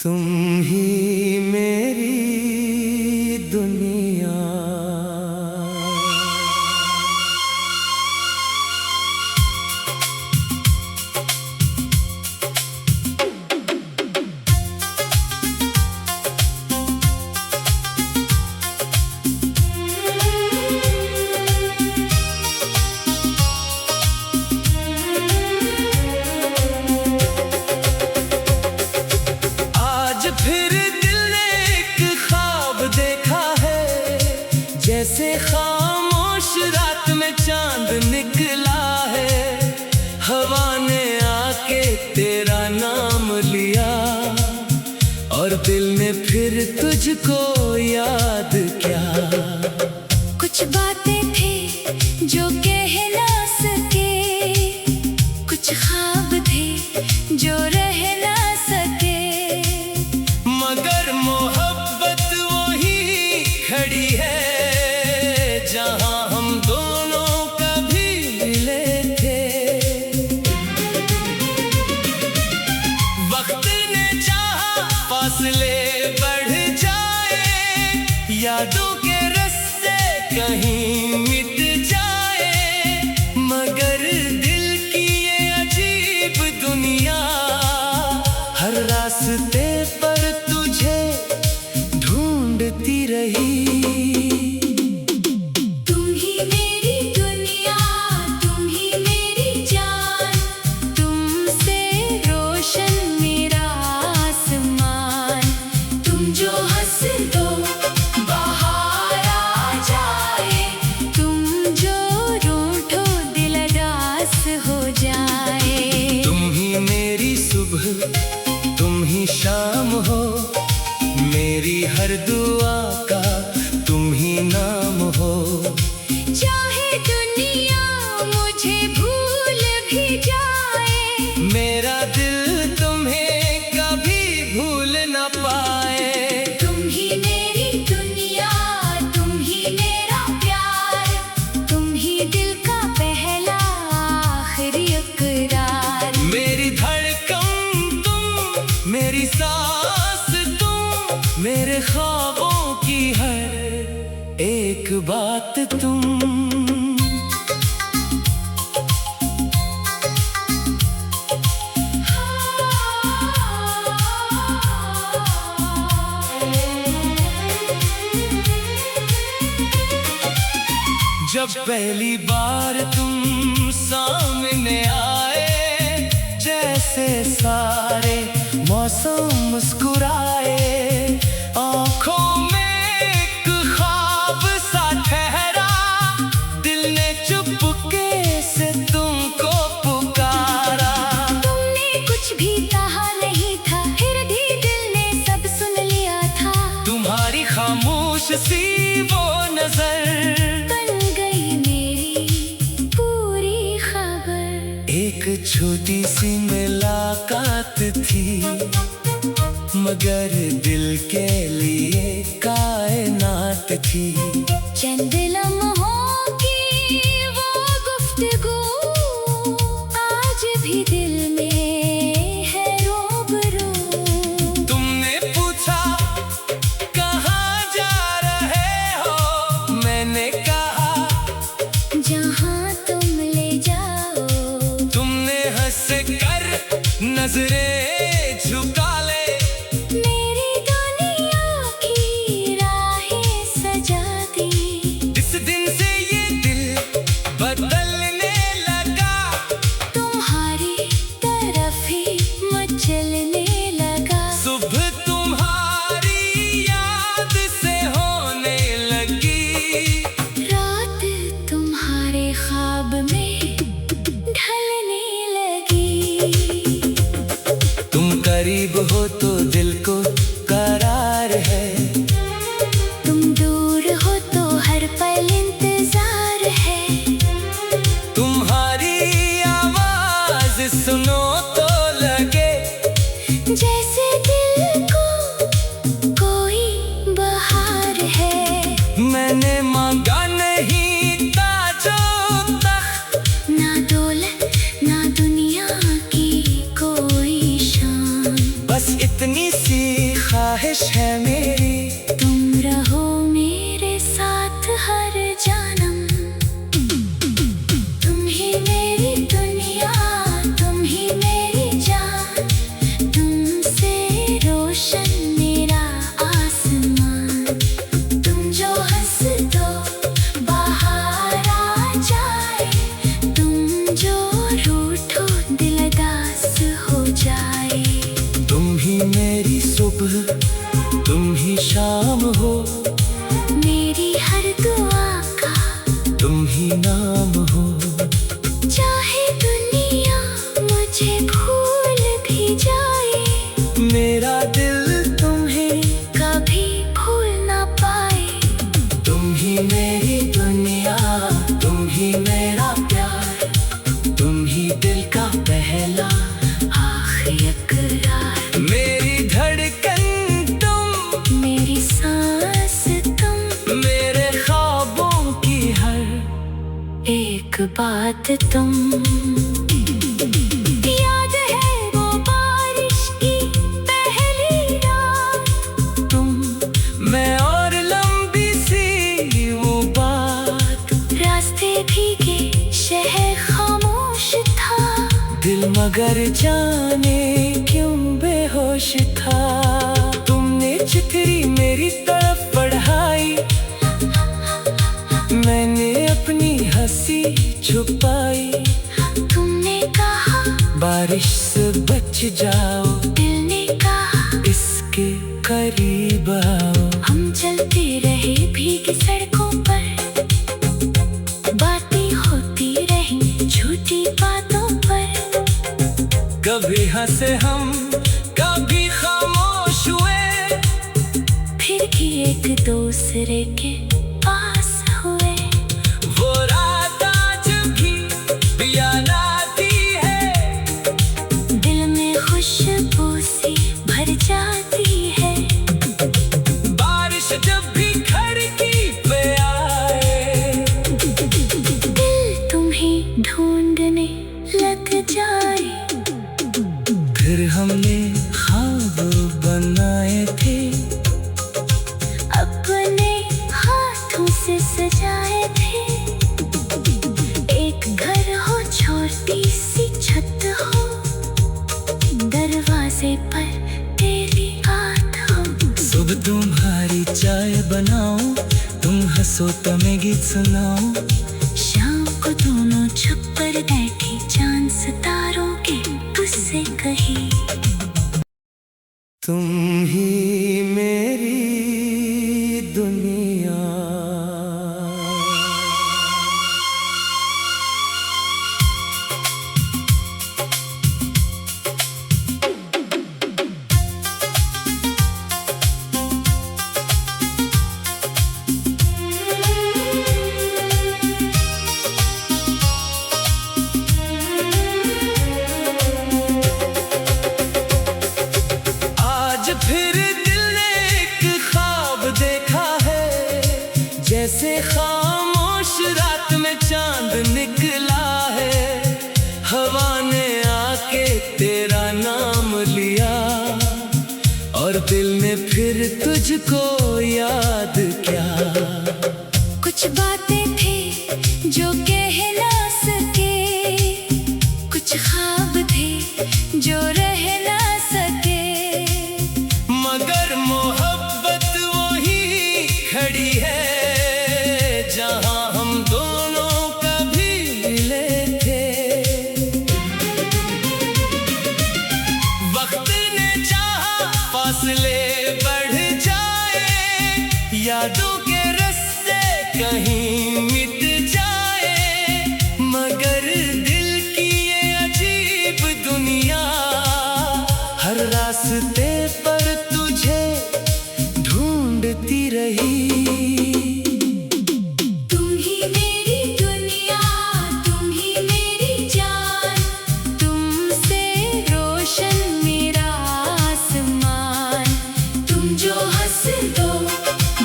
तुम ही मेरी दुनिया। फिर दिल ने एक ख्वाब देखा है, जैसे खामोश रात में चांद निकला है। हवा ने आके तेरा नाम लिया और दिल ने फिर तुझको याद किया। कुछ बातें थी जो कह ना सके, कुछ ख्वाब थे जो रह ना सके, मगर मोहब्बत वही खड़ी है जहां हम दोनों कभी मिले थे। वक्त ने चाहा फासले बढ़ जाए, यादों के रास्ते कहीं मिट जाए, मगर दिल की ये अजीब दुनिया हर रास्ते पर तुझे ढूंढती रही। तुम ही मेरी दुनिया, तुम ही मेरी जान, तुमसे रोशन मेरा आसमान। तुम जो हंस दो बाहर आ जाए, तुम जो रूठो दिल उदास हो जाए। तुम ही मेरी सुबह, तुम ही शाम हो, मेरी हर दुआ का तुम ही नाम हो। चाहे दुनिया मुझे भूल भी जाए, मेरा दिल तुम्हें कभी भूल न पाए। तुम ही मेरी दुनिया, तुम ही मेरा प्यार, तुम ही दिल का पहला आखिरी इकरार। मेरी धड़कन तुम, मेरी सांस तुम, मेरे ख्वाबों की हर एक बात तुम। जब पहली बार तुम सामने आए, जैसे सारे मौसम मुस्कुराए, आँखों में एक ख्वाब सा ठहरा, दिल ने चुपके से तुमको पुकारा। तुमने कुछ भी कहा नहीं था, फिर भी दिल ने सब सुन लिया था। तुम्हारी खामोश सी वो नजर बन गई मेरी पूरी खबर। एक छोटी सी मुलाकात थी, मगर दिल के लिए कायनात थी। चंद लम्हों की वो गुफ्तगू आज भी दिल में है रूबरू। तुमने पूछा कहाँ जा रहे हो, मैंने कहा जहाँ तुम ले जाओ। तुमने हंस कर नजरें झुका ले, मेरी दुनिया की राहें सजा दी। इस दिन से ये दिल बदलने लगा, तुम्हारी तरफ ही मचलने लगा। सुबह तुम्हारी याद से होने लगी, रात तुम्हारे ख्वाब में ढलने लगी। तुम करीब हो तो दिल को करार है, तुम दूर हो तो हर पल इंतजार है। तुम्हारी आवाज सुनो तो लगे, जैसे दिल को कोई बहार है। मैंने मांगा नहीं ताजो तख्त, ना दौलत ना दुनिया की कोई शान, बस इतनी सी ख्वाहिश है मेरी। तुम रहो मेरे साथ हर जन्म, तुम ही मेरी दुनिया, तुम ही मेरी जान, तुमसे रोशन मेरा आसमान। तुम जो हंस दो बाहर आ जाए, तुम जो रूठो दिल उदास हो जाए। तुम ही मेरी सुबह, तुम ही शाम हो, मेरी हर दुआ का तुम ही नाम हो। चाहे दुनिया मुझे भूल भी जाए, मेरा दिल तुम्हें कभी भूल ना पाए। तुम ही मेरी दुनिया, तुम ही मेरा प्यार, तुम ही दिल का पहला आखिरी इकरार। मेरी धड़कन तुम, मेरी सांस तुम, मेरे ख्वाबों की हर एक बात तुम। याद है वो बारिश की पहली रात, तुम मैं और लंबी सी वो बात। रास्ते भीगे शहर खामोश था, दिल मगर जाने क्यों बेहोश था। तुमने चिट्ठी मेरी तरफ बढ़ाई, मैंने अपनी हंसी छुपाई। तुमने कहा बारिश से बच जाओ, दिल ने कहा इसके करीब आओ। हम चलते रहे भीगी सड़कों पर, बातें होती रही झूठी बातों पर। कभी हंसे हम, कभी खामोश हुए, फिर भी एक दूसरे के पास हुए। वो रात आज भी याद आती है, दिल में खुशबू सी भर जाती है। बारिश जब भी खिड़की पे आए, दिल तुम्हें ढूंढने लग जाए। फिर हमने ख्वाब बनाए थे, अपने हाथों से सजाए थे। एक घर हो, छोटी सी छत हो, दरवाजे पर तेरी बात हो। सुबह तुम्हारी चाय बनाऊं, तुम हंसो तो मैं गीत सुनाऊं। शाम को दोनों छुप कर बैठे, चांद सितारों के किस्से कही। तुम ही मेरी दुनिया। आज फिर दिल ने एक ख्वाब देखा है, जैसे खामोश रात में चांद निकला है। हवा ने आके तेरा नाम लिया, और दिल ने फिर तुझको याद किया। कुछ बातें थी जो कह ना सके, कुछ ख्वाब थे जो रह ना सके। मगर मोहब्बत वही खड़ी है, जहां हम दोनों कभी मिले थे। वक्त ने चाहा फासले बढ़ जाए, यादों के रास्ते कहीं मिट जाए। मगर दिल की ये अजीब दुनिया, हर रास्ते पर तुझे ढूंढती रही। तुम ही मेरी दुनिया, तुम ही मेरी जान, तुमसे रोशन मेरा आसमान। तुम जो हंस दो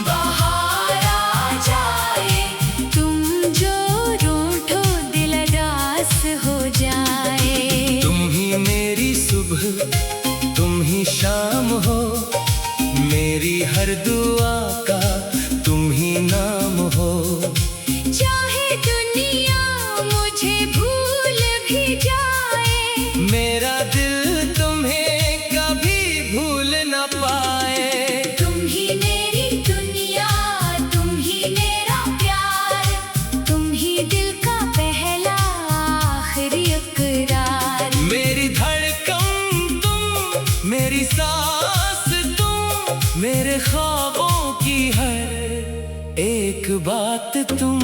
बाहर आ जाए, तुम जो रूठो दिल उदास हो जाए। तुम ही मेरी सुबह, तुम ही शाम हो, मेरी हर दुआ का तुम ही नाम हो। चाहे दुनिया मुझे भूल भी जाए, मेरा दिल तुम्हें कभी भूल न पाए। तुम ही मेरी दुनिया, तुम ही मेरा प्यार, तुम ही दिल का पहला आखिरी इकरार। मेरी धड़कन तुम, मेरी सांस तुम, मेरे ख्वाबों की हर एक बात तुम।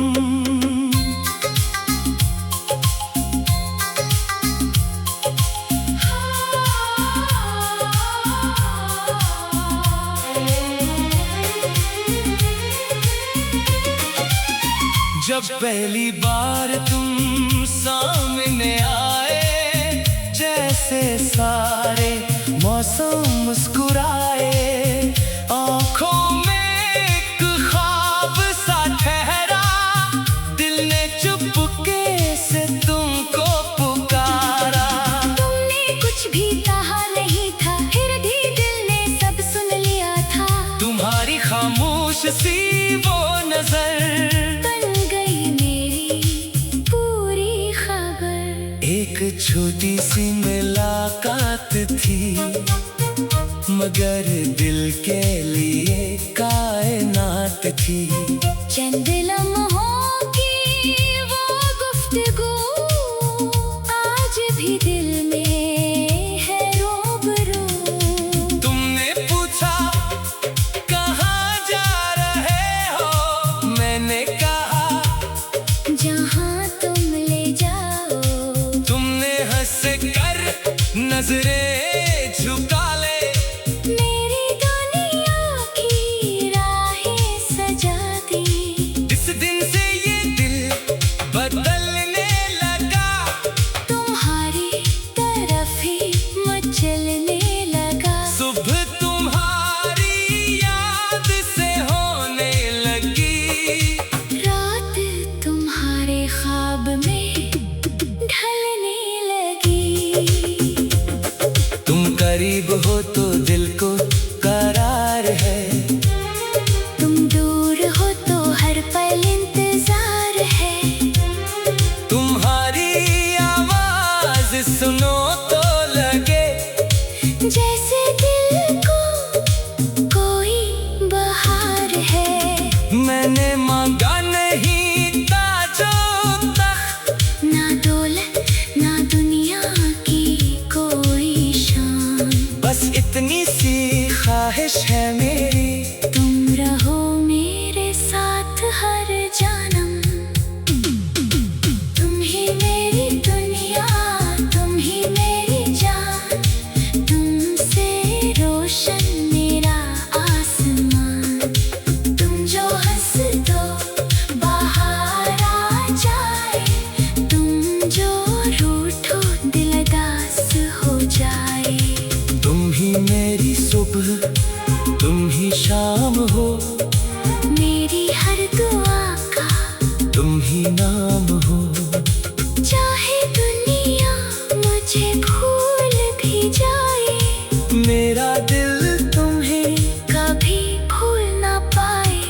जब पहली बार तुम सामने आए, जैसे सारे मौसम मुस्कुराए। आँखों में एक ख्वाब सा ठहरा, दिल ने चुपके से तुमको पुकारा। तुमने कुछ भी कहा नहीं था, फिर भी दिल ने सब सुन लिया था। तुम्हारी खामोश सी वो नजर बन गई मेरी पूरी खबर। एक छोटी सी मुलाकात थी, मगर दिल के लिए कायनात थी। चंद लम्हों की वो गुफ्तगू आज भी दिल में है रूबरू। तुमने पूछा कहाँ जा रहे हो, मैंने कहा जहाँ तुम ले जाओ। तुमने हंस कर नजरें झुका ले, मेरी दुनिया की राहें सजा दी। इस दिन से ये दिल बदलने लगा, तुम्हारी तरफ ही मचलने लगा। सुबह तुम्हारी याद से होने लगी, रात तुम्हारे ख्वाब में ढलने लगी। तुम करीब हो तो दिल को करार है, तुम दूर हो तो हर पल इंतजार है। तुम्हारी आवाज सुनो तो लगे, जैसे दिल को कोई बहार है। मैंने मांगा नहीं ताजो तख्त, ना दौलत ना दुनिया की कोई शान, बस इतनी सी ख्वाहिश है मेरी, तुम रहो मेरे साथ हर जन्म। तुम ही मेरी दुनिया, तुम ही मेरी जान, तुमसे रोशन मेरा आसमान। तुम जो हंस दो बाहर आ जाए, तुम जो रूठो दिल उदास हो जाए। तुम ही मेरी सुबह, तुम ही शाम हो, मेरी हर दुआ का तुम ही नाम हो। चाहे दुनिया मुझे भूल भी जाए, मेरा दिल तुम्हें कभी भूल ना पाए।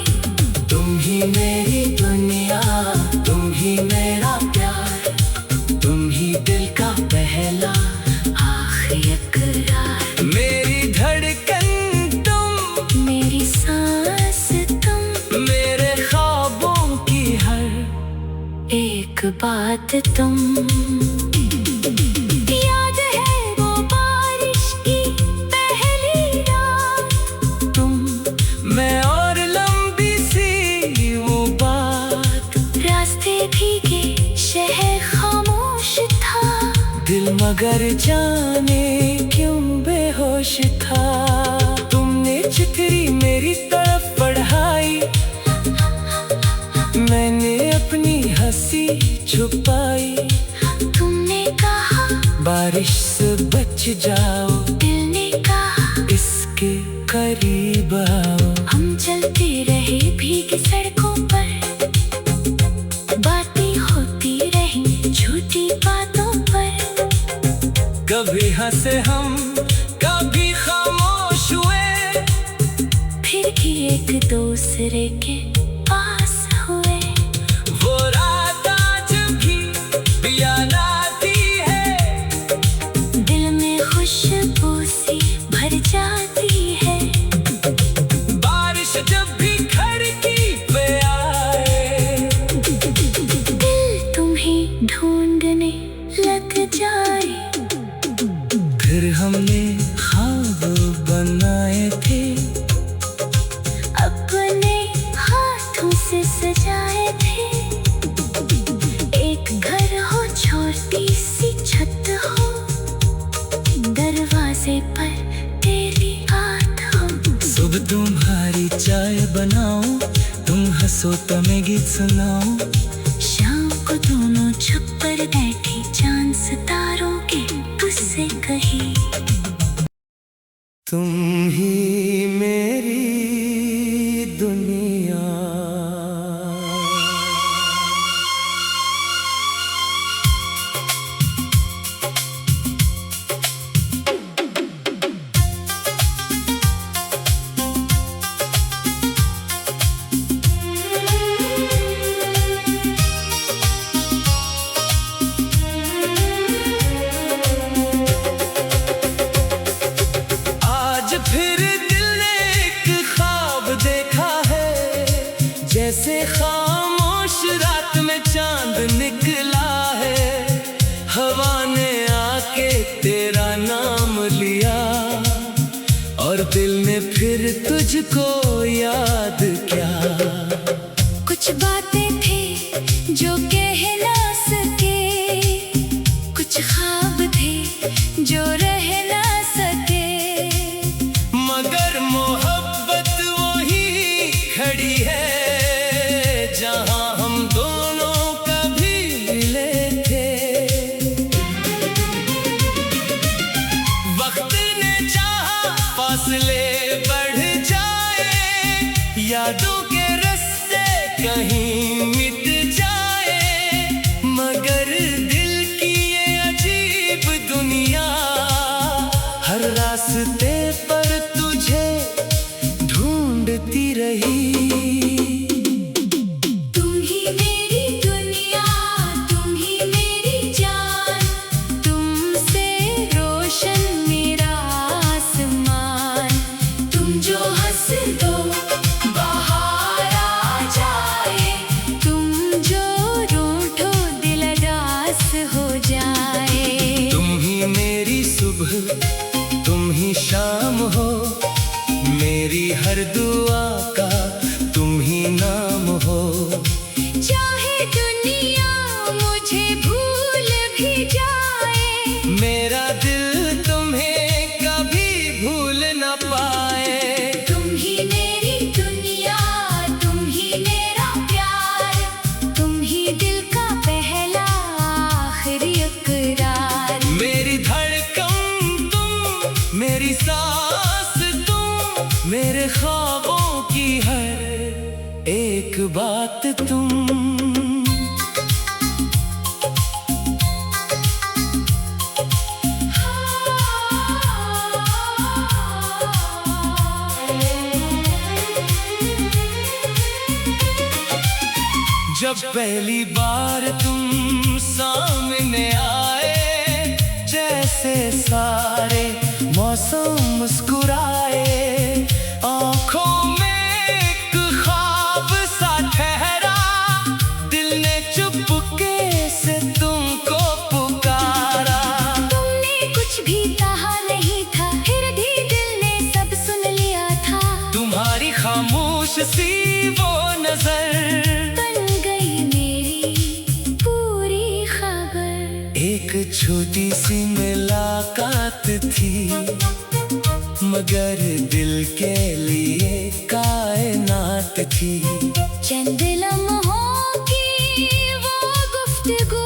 तुम ही मेरी दुनिया, तुम ही मेरा प्यार, तुम ही दिल का पहला आखिरी इकरार। मेरी धड़कन तुम, मेरी सांस तुम, मेरे ख्वाबों की हर एक बात तुम। याद है वो बारिश की पहली रात, तुम, मैं और लंबी सी वो बात। रास्ते भीगे शहर खामोश था, दिल मगर जाने क्यों बेहोश था। तुमने चिट्ठी मेरी तरफ पढ़ाई, मैंने अपनी हंसी छुपाई। तुमने कहा बारिश से बच जाओ, दिल ने कहा इसके करीब आओ। हम चलते रहे भीगी सड़कों पर, बातें होती रही झूठी बातों पर। कभी हंसे हम, कभी खामोश हुए, एक दूसरे के पास हुए। वो रात आज भी याद आती है, दिल में खुशबू सी भर जाती है। बारिश जब भी खिड़की पे आए, दिल तुम्हें ढूंढने लग जाए। फिर हमने ख्वाब बनाए थे, अपने हाथों से सजाए थे। एक घर हो, छोटी सी छत हो, दरवाजे पर तेरी बात हो। सुबह तुम्हारी चाय बनाऊं, तुम हंसो तो मैं गीत सुनाऊं। शाम को दोनों छुप कर बैठे, चांद सितारों के तुझसे कही। तुम ही मेरी दुनिया। आज फिर दिल ने एक ख्वाब देखा है, जैसे खामोश रात में चांद निकला है। हवा ने आके तेरा नाम लिया, और दिल ने फिर तुझको याद किया। कुछ बातें थी जो कह ना सके, कुछ ख्वाब थे जो रह ना सके। मगर मोहब्बत वही खड़ी है, जहां हम दोनों कभी मिले थे। वक्त ने चाहा फासले बढ़ जाए, यादों के रास्ते कहीं मिट जाए। मगर दिल की ये अजीब दुनिया, हर रास्ते पर तुझे ढूंढती रही। तुम ही मेरी दुनिया, तुम ही मेरी जान, तुमसे रोशन मेरा आसमान। तुम जो हंस दो बाहर आ जाए, तुम जो रूठो दिल उदास हो जाए। तुम ही मेरी सुबह, तुम ही शाम हो, मेरी हर दुआ का तुम ही नाम हो। चाहे दुनिया मुझे भूल भी जाए, मेरा दिल तुम्हें कभी भूल न पाए। तुम ही मेरी दुनिया, तुम ही मेरा प्यार, तुम ही दिल का पहला आखिरी इकरार। मेरी धड़कन तुम, मेरी सांस तुम, मेरे ख्वाबों की हर एक बात तुम। जब पहली बार तुम सामने आए, जैसे सारे मौसम मुस्कुराए। आँखों में एक ख्वाब सा ठहरा, दिल ने चुपके से तुमको पुकारा। तुमने कुछ भी कहा नहीं था, फिर भी दिल ने सब सुन लिया था। तुम्हारी खामोश सी वो नजर बन गई मेरी पूरी खबर। एक छोटी सी मुलाकात थी, मगर दिल के लिए कायनात थी। चंद लम्हों की वो गुफ्तगू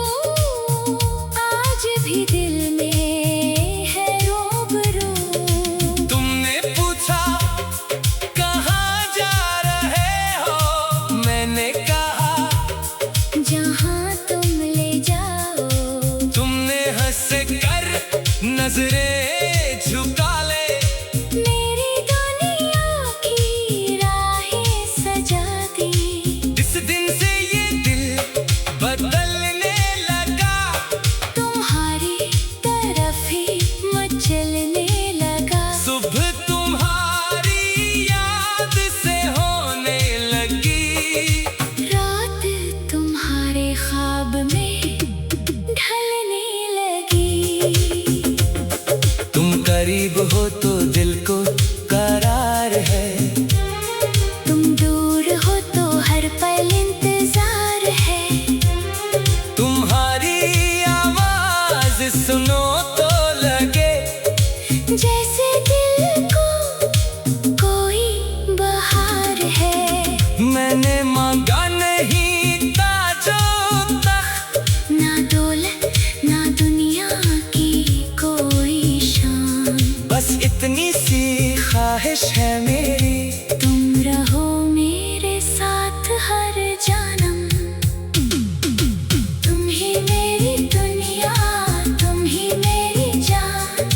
आज भी दिल में है रूबरू। तुमने पूछा कहाँ जा रहे हो, मैंने कहा जहाँ तुम ले जाओ। तुमने हंस कर नजरें झुका ले। मेरी दुनिया की राह कोई बहार है। मैंने मांगा नहीं ताजो तख्त, ना दौलत ना दुनिया की कोई शान, बस इतनी सी ख्वाहिश है मेरी, तुम रहो मेरे साथ हर जन्म। तुम ही मेरी दुनिया, तुम ही मेरी जान,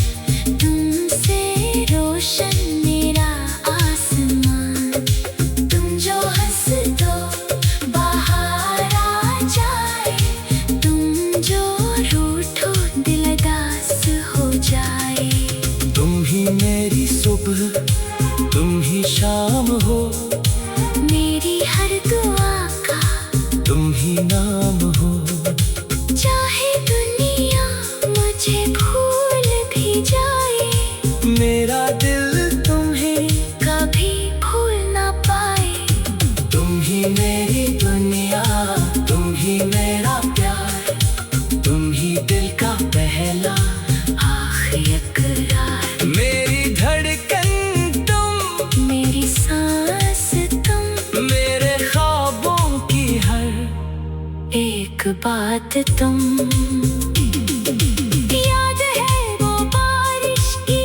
तुमसे रोशन मेरा आसमान। तुम जो हंस दो बाहर आ जाए, तुम जो रूठो दिल उदास हो जाए। तुम ही मेरी सुबह, तुम ही शाम हो, मेरी हर दुआ का तुम ही नाम हो। चाहे दुनिया मुझे भूल भी जाए, मेरा दिल तुम्हें कभी भूल ना पाए। तुम ही मेरी दुनिया, तुम ही मेरा प्यार, तुम ही दिल का पहला आखिरी इकरार, मेरी धड़कन तुम, मेरी सांस तुम, मेरे ख्वाबों की हर एक बात तुम। याद है वो बारिश की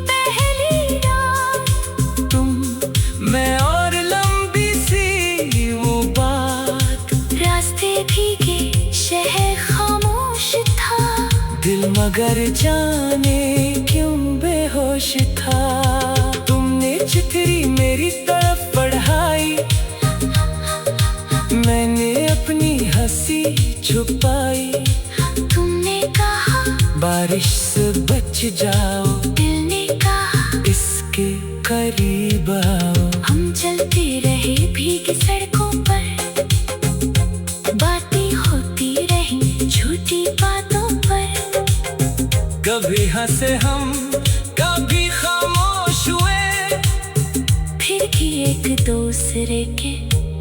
पहली रात, तुम, मैं और लंबी सी वो बात। रास्ते भीगे शहर खामोश था, दिल मगर जाने क्यों बेहोश था। तुमने चिट्ठी मेरी तरफ पढ़ाई, मैंने अपनी हंसी छुपाई। तुमने कहा बारिश से बच जाओ, दिल ने कहा इसके करीब आओ। हम चलते रहे भीगी सड़कों पर, बातें होती रही झूठी बातों पर। कभी हंसे हम, कभी खामोश हुए, फिर भी एक दूसरे के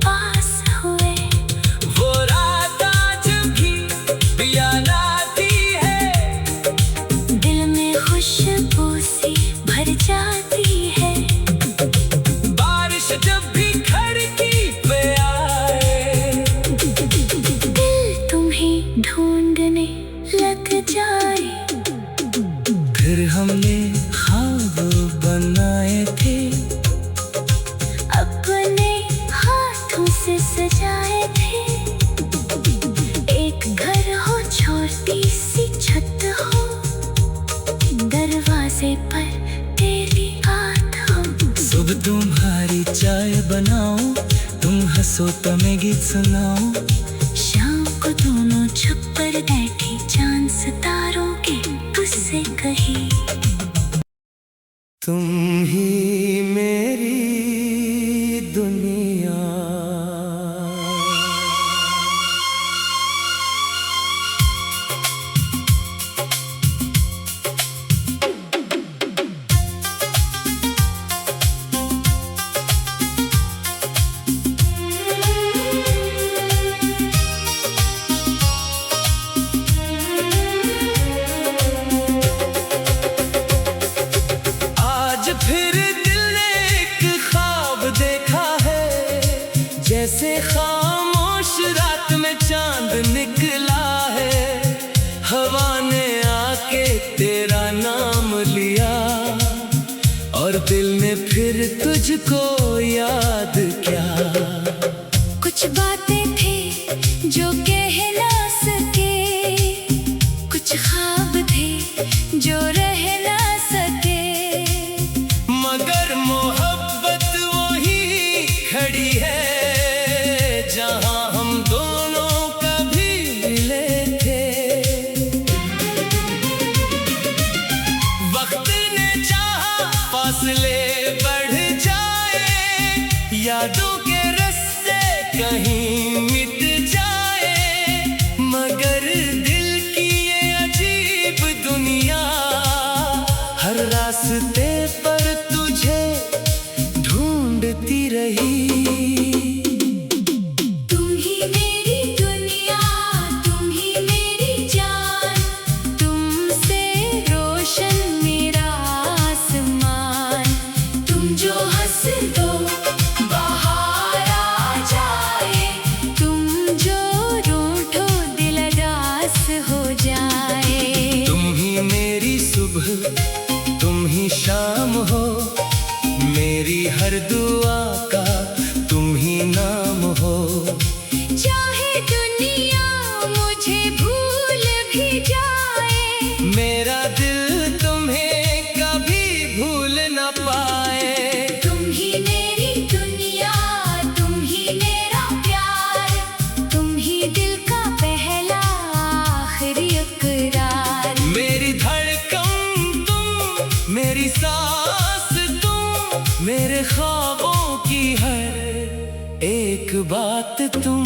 पास हुए। वो रात आज भी याद आती है, दिल में खुशबू सी भर जाती है। बारिश जब भी खिड़की पे आए, दिल तुम्हें ढूंढने लग जाए। फिर हमने ख्वाब बनाए थे, अपने हाथों से सजाए थे। एक घर हो, छोटी सी छत हो, दरवाजे पर तेरी बात हो। सुबह तुम्हारी चाय बनाऊं, तुम हंसो तो मैं गीत सुनाऊं। शाम को दोनों छुप कर बैठे, चांद सितारों के तुझसे कही। तुम ही मेरी दुनिया। आज फिर दिल ने एक ख्वाब देखा है, जैसे खामोश रात में चांद निकला है। हवा ने आके तेरा नाम लिया, और दिल ने फिर तुझको याद किया। कुछ बातें थी जो कह ना सके, कुछ ख्वाब थे जो रह ना सके। मगर मोहब्बत वही खड़ी है, जहां हम दोनों कभी मिले थे। वक्त ने चाहा फासले बढ़ जाए, यादों के रस्ते कहीं मिट जाए। मगर दिल की ये अजीब दुनिया, हर रास्ते पर तुझे ढूंढती रही। तुम ही मेरी दुनिया, तुम ही मेरी जान, तुमसे रोशन मेरा आसमान। तुम जो हंस दो बाहर आ जाए, तुम जो रूठो दिल उदास हो जाए। तुम ही मेरी सुबह, तुम ही शाम हो, मेरी हर दुआ का तुम ही नाम हो। चाहे दुनिया मुझे भूल भी जाए, मेरा दिल तुम्हें कभी भूल न पाए। तुम ही मेरी दुनिया, तुम ही मेरा प्यार, तुम ही दिल का पहला आखिरी इकरार। मेरी धड़कन तुम, मेरी सांस तुम, मेरे ख्वाबों की हर एक बात तुम।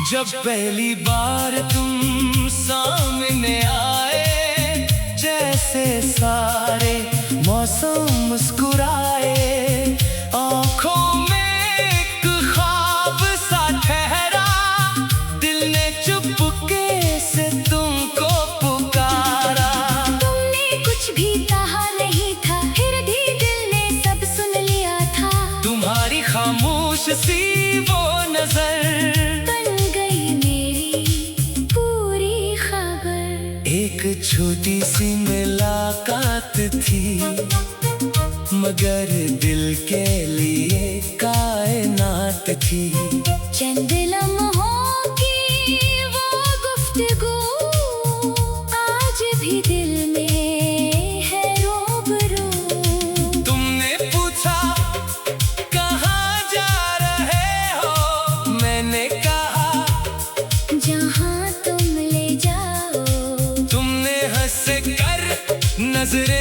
जब पहली बार तुम सामने आए, जैसे सारे मौसम मुस्कुराए। आँखों में एक ख्वाब सा ठहरा, दिल ने चुपके से तुमको पुकारा। तुमने कुछ भी कहा नहीं था, फिर भी दिल ने सब सुन लिया था। तुम्हारी खामोश सी वो नजर बन गई मेरी पूरी खबर। एक छोटी सी मुलाकात थी, मगर दिल के लिए कायनात थी। चंद लम्हों की वो गुफ्तगू आज भी दिल में है रूबरू। तुमने पूछा कहाँ जा रहे हो, मैंने कहा जहाँ तुम ले जाओ। तुमने हंस कर नजरें